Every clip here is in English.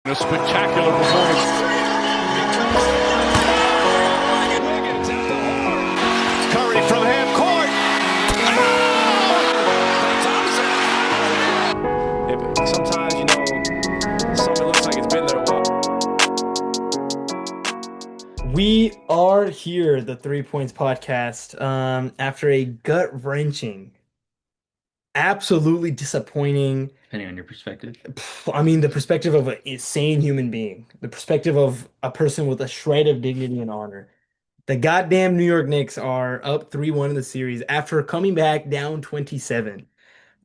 A spectacular performance. Curry from half court. Sometimes, something looks like it's been there a while. We are here, the 3 Points Podcast, after a gut-wrenching, absolutely disappointing, Depending on your perspective. the perspective of an insane human being, the perspective of a person with a shred of dignity and honor. The goddamn New York Knicks are up 3-1 in the series after coming back down 27.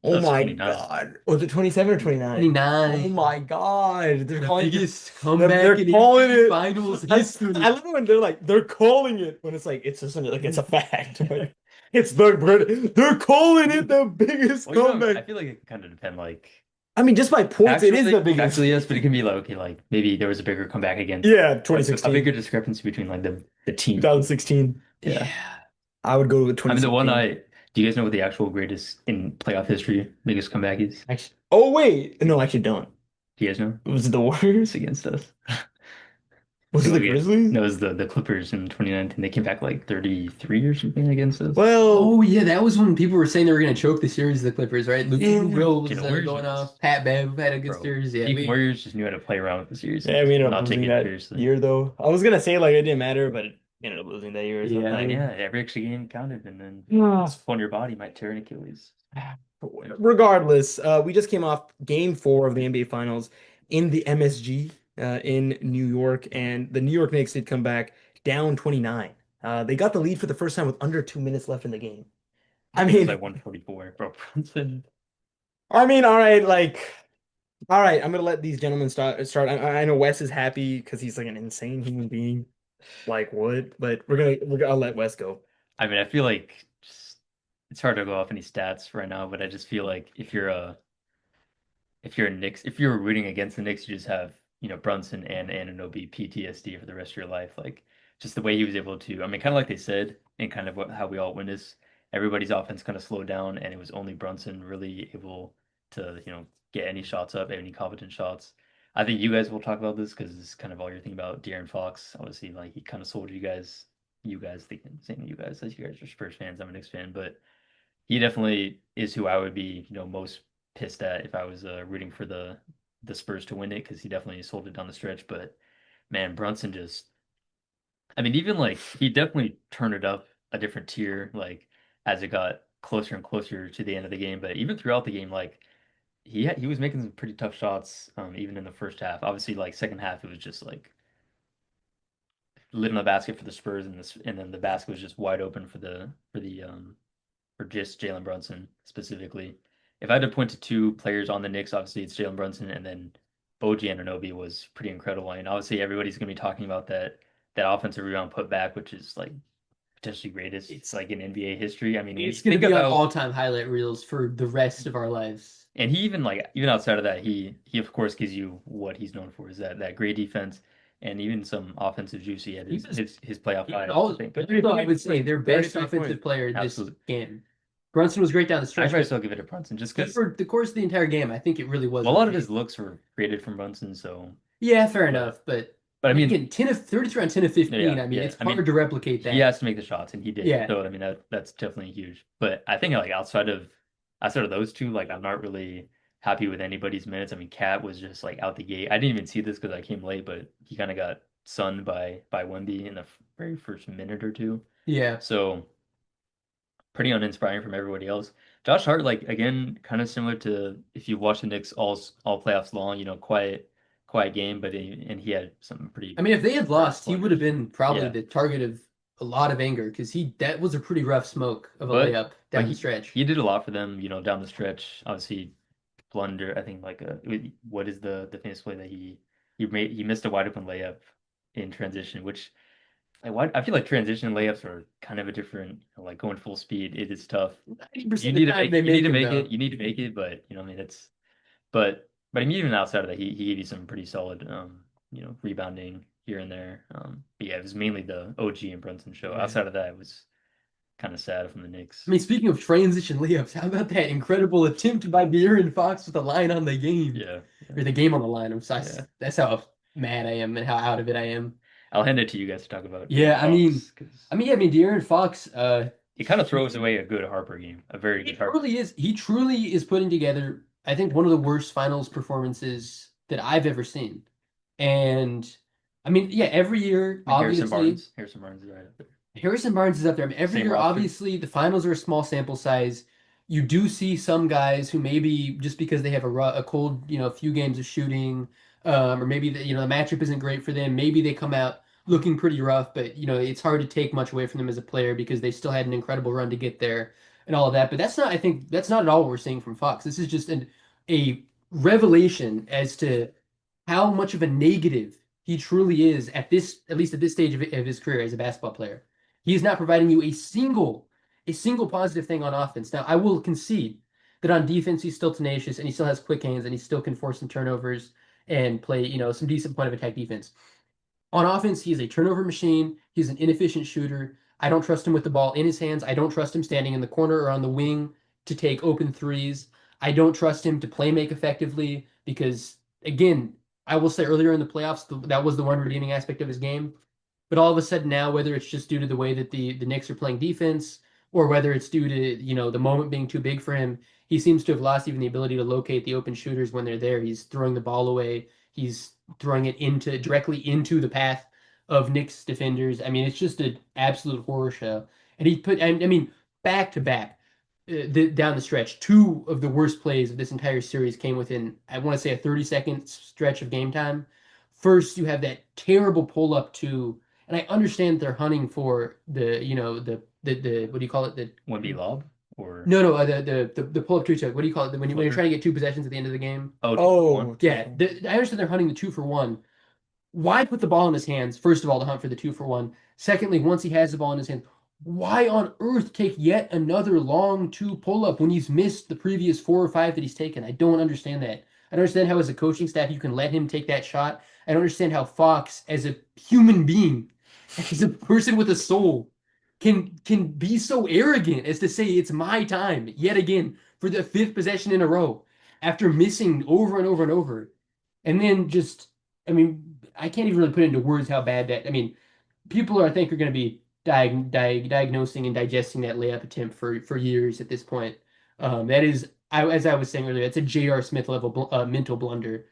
Oh That's my 29. God. Was it 27 or 29? 29. Oh my God. They're The calling it. biggest comeback They're in calling NBA it. Finals I history. love it when they're calling it when it's like it's just like it's a fact. Like, they're calling it the biggest Well, comeback. I feel like it can kind of depend, Just by points, it is the biggest. Actually, yes, but it can be like, okay, like maybe there was a bigger comeback against Yeah, a 2016, bigger discrepancy between like the team. 2016. Yeah. I would go with I mean, 2016. do you guys know what the actual greatest in playoff history biggest comeback is? Actually, oh wait, no, actually don't. Do you guys know? Was it the It's Warriors? against us. Was it So the again, Grizzlies? no, it was the Clippers in 2019. They came back like 33 or something against us. Well, Oh yeah, that was when people were saying they were going to choke the series, the Clippers, right? Yeah. Will was Dude, the Warriors going just- off. Pat Bev had a good Bro, series. Yeah, Steve Warriors just knew how to play around with the series. yeah, we ended up Not take losing it that seriously. year though. I was gonna say like it didn't matter, but it ended up losing that year or Yeah, something. Yeah, every extra game counted, and then Yeah. on your body might tear an Achilles. Regardless, we just came off game 4 of the NBA Finals in the MSG in New York, and the New York Knicks did come back down 29. They got the lead for the first time with under 2 minutes left in the game. I think it was like 144, bro. Brunson. All right, all right. I'm gonna let these gentlemen start. I know Wes is happy because he's like an insane human being, like what? But I'll let Wes go. I mean, I feel like just it's hard to go off any stats right now, but I just feel like if you're a Knicks, if you're rooting against the Knicks, you just have, Brunson and Anunoby PTSD for the rest of your life. Like just the way he was able to, I mean, kind of like they said, and kind of how we all witnessed, everybody's offense kind of slowed down, and it was only Brunson really able to, get any shots up, any competent shots. I think you guys will talk about this because this is kind of all you're thinking about. De'Aaron Fox, obviously, like he kind of sold you guys thinking, saying you guys, as you guys are Spurs fans, I'm a Knicks fan, but he definitely is who I would be, most pissed at if I was rooting for the Spurs to win it because he definitely sold it down the stretch. But man, Brunson just, I mean, even like he definitely turned it up a different tier, like as it got closer and closer to the end of the game. But even throughout the game, like he was making some pretty tough shots, even in the first half. Obviously, like second half, it was just like lit in the basket for the Spurs, and then the basket was just wide open for just Jalen Brunson specifically. If I had to point to two players on the Knicks, obviously it's Jalen Brunson, and then OG Anunoby was pretty incredible. And obviously everybody's gonna be talking about that offensive rebound putback, which is like potentially greatest. It's like in NBA history. I mean, when it's you going to think be on about, all-time highlight reels for the rest of our lives. and he even like even outside of that, he of course gives you what he's known for is that great defense and even some offensive juice he had his playoff highs, I think. But I would say their best 33 offensive points. player this Absolutely. game. Brunson was great down the I'd stretch. probably But still give it to Brunson just because for the course of the entire game, I think it really was. a lot of his looks were created from Brunson, so Yeah, fair enough. But I mean, again, 33 on 10 of 15. Yeah, I mean, yeah. it's I hard mean, to replicate that. he has to make the shots, and he did. Yeah. So I mean that's definitely huge. But I think like outside of those two, like I'm not really happy with anybody's minutes. I mean, Cat was just like out the gate. I didn't even see this because I came late, but he kind of got sunned by Wemby in the very first minute or two. Yeah. So pretty uninspiring from everybody else. Josh Hart, like again, kind of similar to if you watch the Knicks all playoffs long, quiet game, but and he had some pretty. I mean, if they had lost, he would have been probably Yeah. the target of a lot of anger because that was a pretty rough smoke of a But- layup down the stretch. He did a lot for them, down the stretch. Obviously, blunder. I think like what is the famous play that he missed a wide open layup in transition, which I feel like transition layups are kind of a different, like going full speed. It is tough. 90% You of the need to time make they you need to them, make though. it. You need to make it, but I mean but I mean even outside of that, he gave you some pretty solid rebounding here and there. But yeah, it was mainly the OG and Brunson show. Yeah. Outside of that, it was kind of sad from the Knicks. I mean, speaking of transition layups, how about that incredible attempt by De'Aaron Fox with the line on the game? Yeah. Or the game on the line. I'm sorry. Yeah. That's how mad I am and how out of it I am. I'll hand it to you guys to talk about Yeah, De'Aaron I mean, Fox, 'cause De'Aaron Fox, he kind of throws away a good Harper game, a very he good Harper. truly is. He truly is putting together, I think, one of the worst finals performances that I've ever seen. And I mean, yeah, every year, I mean, obviously, Harrison Barnes is right up there. Harrison Barnes is up there. I mean, every Same year, roster. obviously, the finals are a small sample size. You do see some guys who maybe just because they have a cold, few games of shooting, or maybe the matchup isn't great for them. Maybe they come out looking pretty rough, but it's hard to take much away from them as a player because they still had an incredible run to get there and all of that. But I think that's not at all what we're seeing from Fox. This is just a revelation as to how much of a negative he truly is at least at this stage of his career as a basketball player. He is not providing you a single positive thing on offense. Now, I will concede that on defense he's still tenacious and he still has quick hands and he still can force some turnovers and play, some decent point of attack defense. On offense, he's a turnover machine. He's an inefficient shooter. I don't trust him with the ball in his hands. I don't trust him standing in the corner or on the wing to take open threes. I don't trust him to play make effectively because, again, I will say earlier in the playoffs, that was the one redeeming aspect of his game. But all of a sudden now, whether it's just due to the way that the Knicks are playing defense or whether it's due to, the moment being too big for him, he seems to have lost even the ability to locate the open shooters when they're there. He's throwing the ball away. He's throwing it directly into the path of Knicks defenders. I mean, it's just an absolute horror show. And back to back, down the stretch, two of the worst plays of this entire series came within, I want to say, a 30-second stretch of game time. First, you have that terrible pull up and I understand they're hunting for the what do you call it? The Wemby lob or no, the pull up two choke. What do you call it? When you're trying to get two possessions at the end of the game. Oh, Yeah, I understand they're hunting the 2-for-1. Why put the ball in his hands, first of all, to hunt for the 2-for-1? Secondly, once he has the ball in his hand, why on earth take yet another long two pull-up when he's missed the previous 4 or 5 that he's taken? I don't understand that. I don't understand how, as a coaching staff, you can let him take that shot. I don't understand how Fox, as a human being, as a person with a soul, can be so arrogant as to say it's my time yet again for the 5th possession in a row after missing over and over and over. And then just, I can't even really put into words how bad that. People I think are going to be diagnosing and digesting that layup attempt for years at this point. That is, as I was saying earlier, it's a J.R. Smith level mental blunder.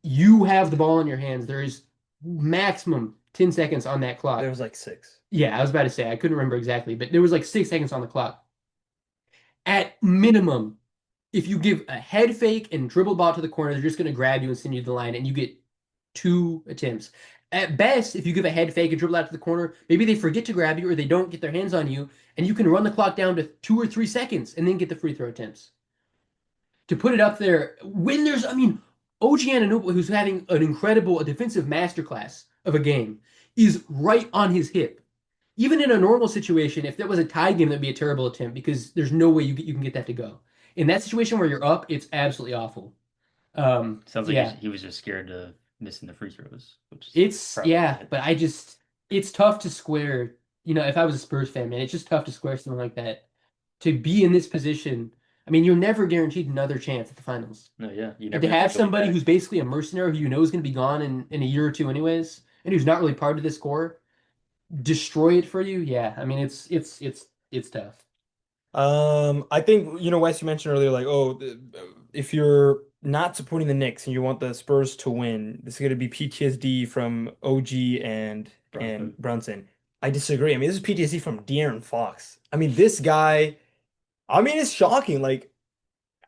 You have the ball in your hands. There is maximum 10 seconds on that clock. There was like 6. Yeah, I was about to say, I couldn't remember exactly, but there was like 6 seconds on the clock. At minimum, if you give a head fake and dribble ball to the corner, they're just going to grab you and send you to the line, and you get 2 attempts. At best, if you give a head fake and dribble out to the corner, maybe they forget to grab you or they don't get their hands on you, and you can run the clock down to 2 or 3 seconds and then get the free throw attempts. To put it up there, when there's, OG Anunoby, who's having an incredible defensive masterclass of a game, is right on his hip. Even in a normal situation, if that was a tie game, that'd be a terrible attempt because there's no way you can get that to go. In that situation where you're up, it's absolutely awful. sounds like he was just scared of missing the free throws, which is but it's tough to square. If I was a Spurs fan, man, it's just tough to square something like that. To be in this position, you're never guaranteed another chance at the finals. No, yeah, you And never to have go somebody back. who's basically a mercenary who you know is going to be gone in a year or two anyways, and who's not really part of this core, destroy it for you. Yeah, it's tough. I think, Wes, you mentioned earlier, like, if you're not supporting the Knicks and you want the Spurs to win, this is going to be PTSD from OG and Brunson. I disagree. This is PTSD from De'Aaron Fox. This guy, it's shocking. Like,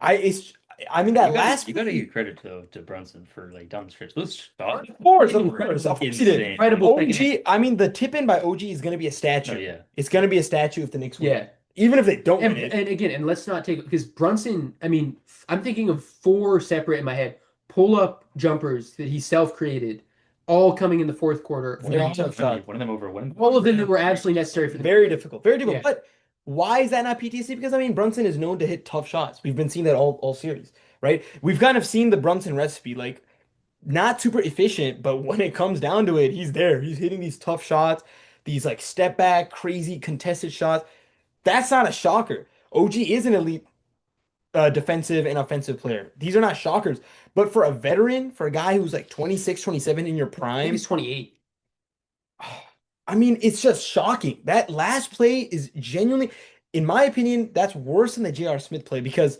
that last You gotta give credit to Brunson for down the stretch. Those shots, Of course insane. he did. Incredible OG, thing. the tip in by OG is going to be a statue. Oh, yeah. It's going to be a statue if the Knicks win. Yeah. Even if they don't And, win it. and again, and let's not take because Brunson. I'm thinking of 4 separate in my head pull-up jumpers that he self-created, all coming in the 4th quarter. They're all tough shots. One of them over Wemby. All of them that were absolutely necessary for the Very difficult. Very difficult. Yeah. But why is that not PTSD? Because Brunson is known to hit tough shots. We've been seeing that all series, right? We've kind of seen the Brunson recipe, not super efficient, but when it comes down to it, he's there. He's hitting these tough shots, these step back, crazy contested shots. That's not a shocker. OG is an elite defensive and offensive player. These are not shockers. But for a veteran, for a guy who's like 26, 27 in your I think prime, he's 28. I mean, it's just shocking. That last play is genuinely, in my opinion, that's worse than the J.R. Smith play because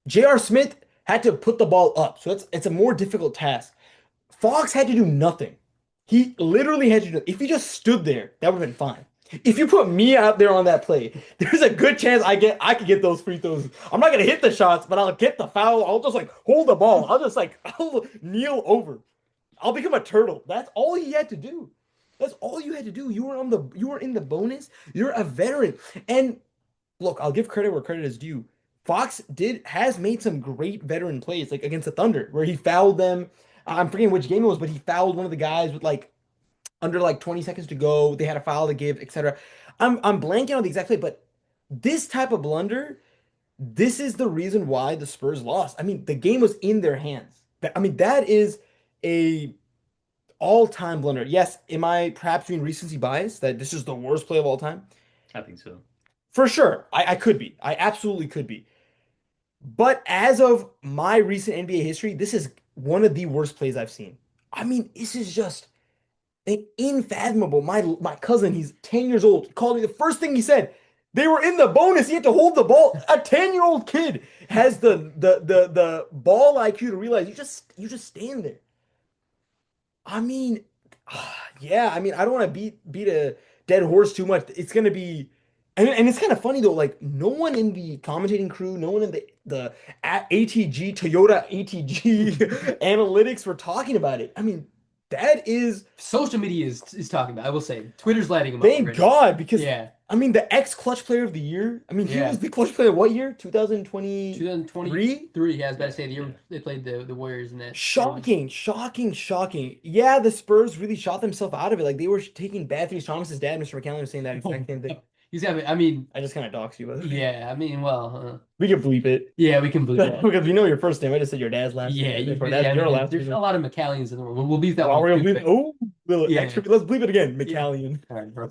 J.R. Smith had to put the ball up. So it's a more difficult task. Fox had to do nothing. He literally had to do, if he just stood there, that would have been fine. If you put me out there on that play, there's a good chance I could get those free throws. I'm not gonna hit the shots, but I'll get the foul. I'll just like hold the ball. I'll kneel over. I'll become a turtle. That's all he had to do. That's all you had to do. You were in the bonus. You're a veteran. And look, I'll give credit where credit is due. Fox has made some great veteran plays, like against the Thunder, where he fouled them. I'm forgetting which game it was, but he fouled one of the guys with like under like 20 seconds to go. They had a foul to give, etc. I'm blanking on the exact play, but this type of blunder, this is the reason why the Spurs lost. I mean, the game was in their hands. I mean, that is a all-time blunder. Yes, am I perhaps being recency bias that this is the worst play of all time? I think so. For sure. I could be. I absolutely could be. But as of my recent NBA history, this is one of the worst plays I've seen. I mean, this is just an unfathomable. My cousin, he's 10 years old, called me the first thing he said. They were in the bonus. He had to hold the ball. A 10-year-old kid has the ball IQ to realize you just stand there. I mean, yeah, I mean, I don't want to beat a dead horse too much. It's gonna be, and it's kind of funny though. Like no one in the commentating crew, no one in the ATG Toyota ATG analytics were talking about it. I mean, that is Social media is talking about it, I will say. Twitter's lighting him up thank already. God because Yeah. I mean the ex clutch player of the year. I mean he Yeah. was the clutch player what year? 2020. 2023, yeah, I was about to say the year they played the Warriors in that. Shocking, shocking, shocking. Yeah, the Spurs really shot themselves out of it. Like they were taking bad threes. Thomas's dad, Mr. McCallum, was saying that exact same thing. He's having, I mean, I just kind of doxed you, by the way. yeah, I mean, well, We can bleep it. yeah, we can believe that. Because we know your first name. I just said your dad's last Yeah, name. you, Therefore, yeah, that's your man, last there's name. a lot of McCallions in the world. We'll leave that Wow, one. we're gonna bleep. Oh, Yeah. extra. Let's bleep it again. Yeah. McCallion. All right, bro.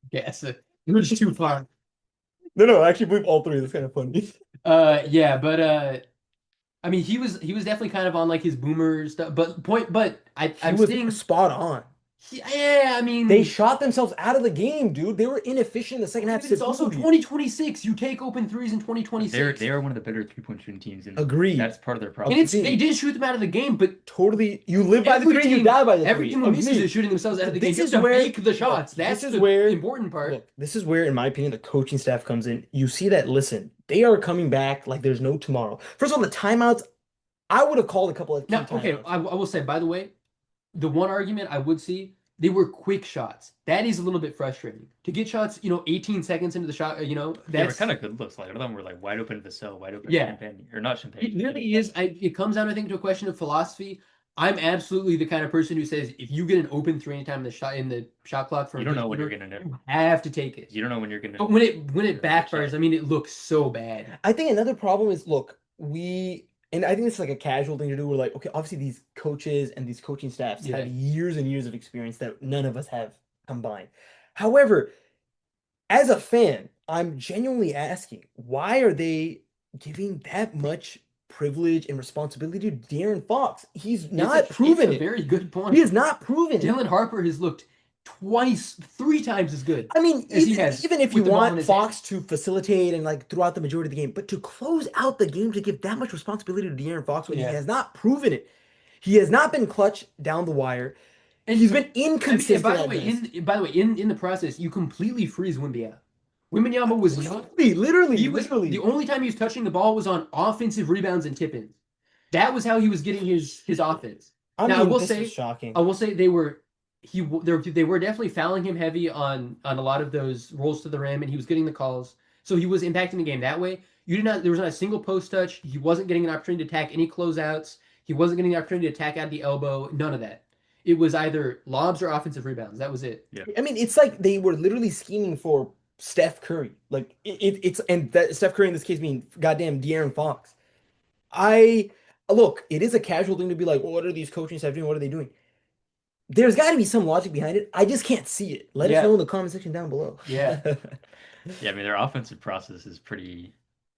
Guess it was too far. No, actually bleep all three. That's kind of funny. Yeah, but I mean, he was definitely kind of on like his boomer stuff, but He I'm was seeing, spot on. yeah, I mean, They shot themselves out of the game, dude. They were inefficient in the second half. it's also severely. 2026. You take open threes in They 2026. are one of the better 3-point shooting teams, and Agreed. that's part of their problem. And it's they did shoot them out of the game, but Totally. You live by the every three, you team- die by the every three. team who misses Agreed. is shooting themselves out of the game. This You is have to where- make the shots. That's this is the where- important part. Look, this is where, in my opinion, the coaching staff comes in. You see that, listen, they are coming back like there's no tomorrow. First of all, the timeouts, I would have called a couple of key Now, okay, timeouts. I will say, by the way, the one argument I would see, they were quick shots. That is a little bit frustrating. To get shots, 18 seconds into the shot, They were that's kind of good looks. Like, a lot of them were like wide open Vassell, wide open Yeah. Champagne, or not Champagne. it really is. It comes down, I think, to a question of philosophy. I'm absolutely the kind of person who says if you get an open three anytime in the shot clock for You don't know when you're gonna know. you have to take it. You don't know when you're gonna. But when it That's backfires, right. I mean, it looks so bad. I think another problem is, look, and I think this is like a casual thing to do. We're like, okay, obviously these coaches and these coaching staffs Yeah. have years and years of experience that none of us have combined. However, as a fan, I'm genuinely asking, why are they giving that much privilege and responsibility to De'Aaron Fox? He's not proven it's a it. very good point. He has not proven it. Dylan Harper has looked three times as good. I mean, As he has even if you with the ball in want his Fox to facilitate and like throughout the majority of the game, but to close out the game to give that much responsibility to De'Aaron Fox when Yeah. he has not proven it. He has not been clutch down the wire. And He's been I mean, inconsistent. and by the at way, best. in the process, you completely freeze Wemby out. Wembanyama was not. Literally, He was literally. the only time he was touching the ball was on offensive rebounds and tip-ins. That was how he was getting his offense. Now, I will this say- is shocking. I will say they were definitely fouling him heavy on a lot of those rolls to the rim, and he was getting the calls. So he was impacting the game that way. There was not a single post touch. He wasn't getting an opportunity to attack any closeouts. He wasn't getting the opportunity to attack out the elbow. None of that. It was either lobs or offensive rebounds. That was it. I mean, it's like they were literally scheming for Steph Curry. Like it's and that Steph Curry in this case being goddamn De'Aaron Fox. Look, it is a casual thing to be like, well, what are these coaching staff doing? What are they doing? there's got to be some logic behind it. I just can't see it. Let us Yeah. know in the comment section down below. Yeah. Yeah, I mean their offensive process is pretty.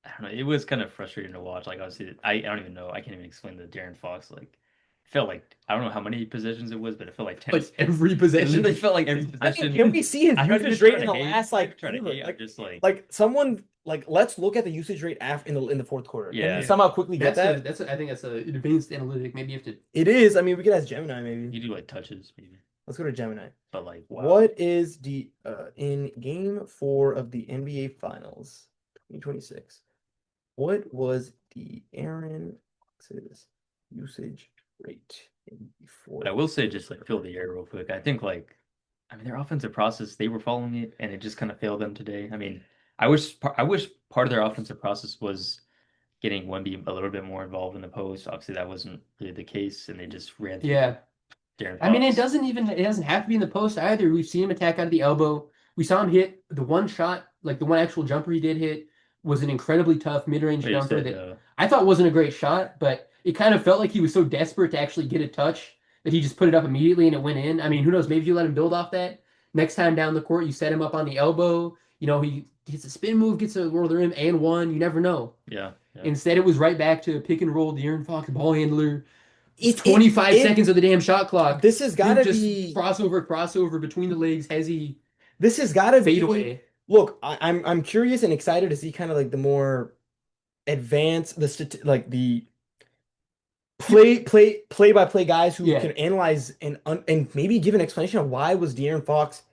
I don't know. It was kind of frustrating to watch. Like obviously, I don't even know. I can't even explain the De'Aaron Fox. Like, it felt like I don't know how many possessions it was, but it felt like 10. Like every It possession. literally felt like every I mean, possession. can we see his I'm not usage just rate trying in to the hate. last I'm like not trying to quarter? hate. I'm just Like someone like let's look at the usage rate after in the fourth quarter. Can Yeah. we somehow quickly get that? I think that's a advanced analytic. Maybe you have to. It is. I mean, we could ask Gemini maybe. you do like touches maybe, Let's go to Gemini. but like wow. What is the in game 4 of the NBA Finals 2026? What was the Aaron Fox's usage rate in the fourth? But I will say, just like fill the air real quick. I think like, I mean, their offensive process, they were following it, and it just kind of failed them today. I mean, I wish part of their offensive process was getting Wemby a little bit more involved in the post. Obviously, that wasn't really the case, and they just ran through Yeah. De'Aaron I mean, it Fox. doesn't have to be in the post either. We've seen him attack out of the elbow. We saw him hit the one shot, like the one actual jumper he did hit was an incredibly tough mid-range But you jumper said, that I thought wasn't a great shot, but it kind of felt like he was so desperate to actually get a touch that he just put it up immediately and it went in. I mean, who knows? Maybe if you let him build off that. Next time down the court, you set him up on the elbow. You know, he hits a spin move, gets a roll of the rim, and one. You never know. yeah. Instead, it was right back to pick and roll, De'Aaron Fox, ball handler. It- 25 it- seconds of the damn shot clock. This has got to Just be. crossover between the legs, hezzy This has got to fade be. away. Look, I'm curious and excited to see kind of like the more advanced like the play by play guys who Yeah. can analyze and maybe give an explanation of why was De'Aaron Fox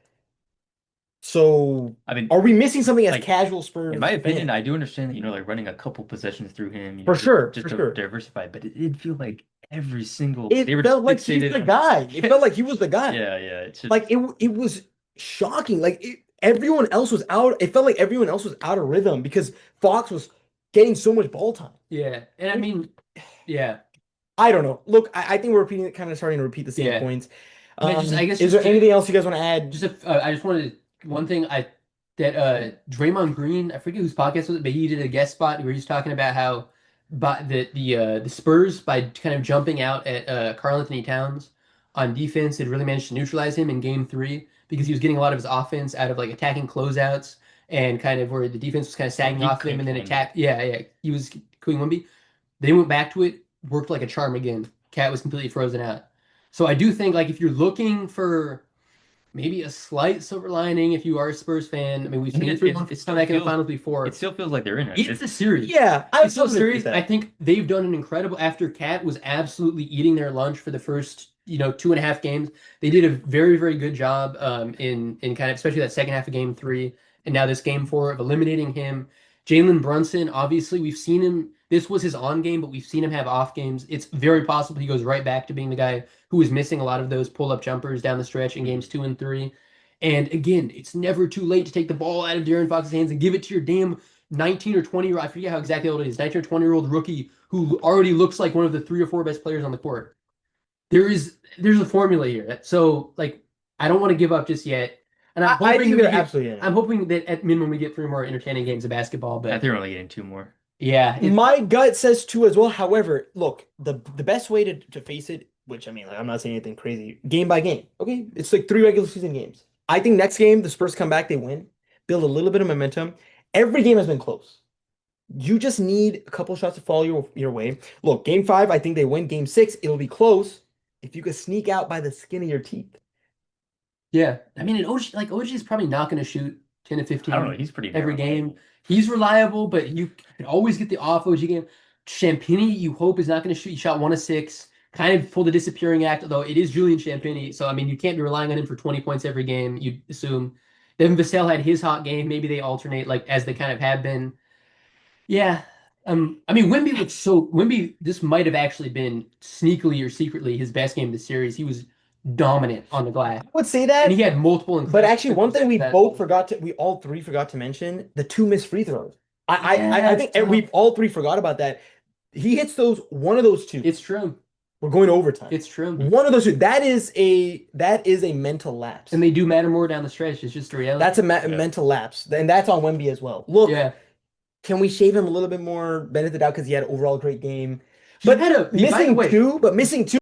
so. I mean, Are we missing something as like, casual Spurs? in my opinion, fan? I do understand that, like running a couple possessions through him, For sure, just for to sure. diversify. But it did feel like every single It they were felt like he's fixated the on- guy. It felt like he was the guy. Yeah, yeah. It's just, Like it was shocking. Like everyone else was out. It felt like everyone else was out of rhythm because Fox was getting so much ball time. Yeah. And I mean, yeah. I don't know. Look, I think we're repeating, kind of starting to repeat the same Yeah. points. I guess Is just there anything else you guys want to add? I just wanted one thing that Draymond Green, I forget whose podcast was it, but he did a guest spot where he's talking about how the Spurs, by kind of jumping out at Karl Anthony Towns on defense, had really managed to neutralize him in game 3 because he was getting a lot of his offense out of like attacking closeouts and kind of where the defense was kind of sagging he off him and then clinked attack. Yeah, he was cooing Wemby. They went back to it, worked like a charm again. Cat was completely frozen out. So I do think like if you're looking for maybe a slight silver lining, if you are a Spurs fan, I mean we've seen it it come back in the feels- finals before. it still feels like they're in it. It's a series. Yeah, It's still a series. I think they've done an incredible after Cat was absolutely eating their lunch for the first 2.5 games. They did a very, very good job in kind of especially that second half of game 3 and now this game 4 of eliminating him. Jalen Brunson, obviously we've seen him. This was his on game, but we've seen him have off games. It's very possible he goes right back to being the guy who was missing a lot of those pull-up jumpers down the stretch in games 2 and 3. And again, it's never too late to take the ball out of De'Aaron Fox's hands and give it to your damn 19 or 20 I forget how exactly old it is, 19 or 20-year-old rookie who already looks like one of the 3 or 4 best players on the court. There's a formula here. So like I don't want to give up just yet. And I'm I hoping think that they're absolutely in it. I'm hoping that at minimum we get 3 more entertaining games of basketball. I But think they're only getting 2 more. yeah, My gut says 2 as well. However, look, the best way to face it, which I mean, like, I'm not saying anything crazy, game by game. Okay, it's like 3 regular season games. I think next game the Spurs come back, they win, build a little bit of momentum. Every game has been close. You just need a couple shots to fall your way. Look, game 5, I think they win. Game 6, it'll be close if you could sneak out by the skin of your teeth. yeah. I mean, and OG is probably not going to shoot 10 to 15 I don't know. He's pretty every narrow. game. He's reliable, but you can always get the off OG game. Champagny, you hope is not going to shoot. He shot 1 of 6. Kind of pulled a disappearing act, although it is Julian Champagny. So I mean, you can't be relying on him for 20 points every game. You'd assume. Devin Vassell had his hot game. Maybe they alternate like as they kind of have been. Yeah. I mean, Wemby. This might have actually been sneakily or secretly his best game of the series. He was dominant on the glass, I would say that. and he had multiple. But actually, one thing we that- we all 3 forgot to mention, the 2 missed free throws. I Yeah, think it's we tough. all 3 forgot about that. He hits one of those 2. It's true. We're going to overtime. It's true. One of those 2. That is a mental lapse. And they do matter more down the stretch. It's just the reality. That's a mental lapse, and that's on Wemby as well. Look, yeah. can we shave him a little bit more benefit out because he had an overall great game? He But had a- by the missing way- 2, but missing 2.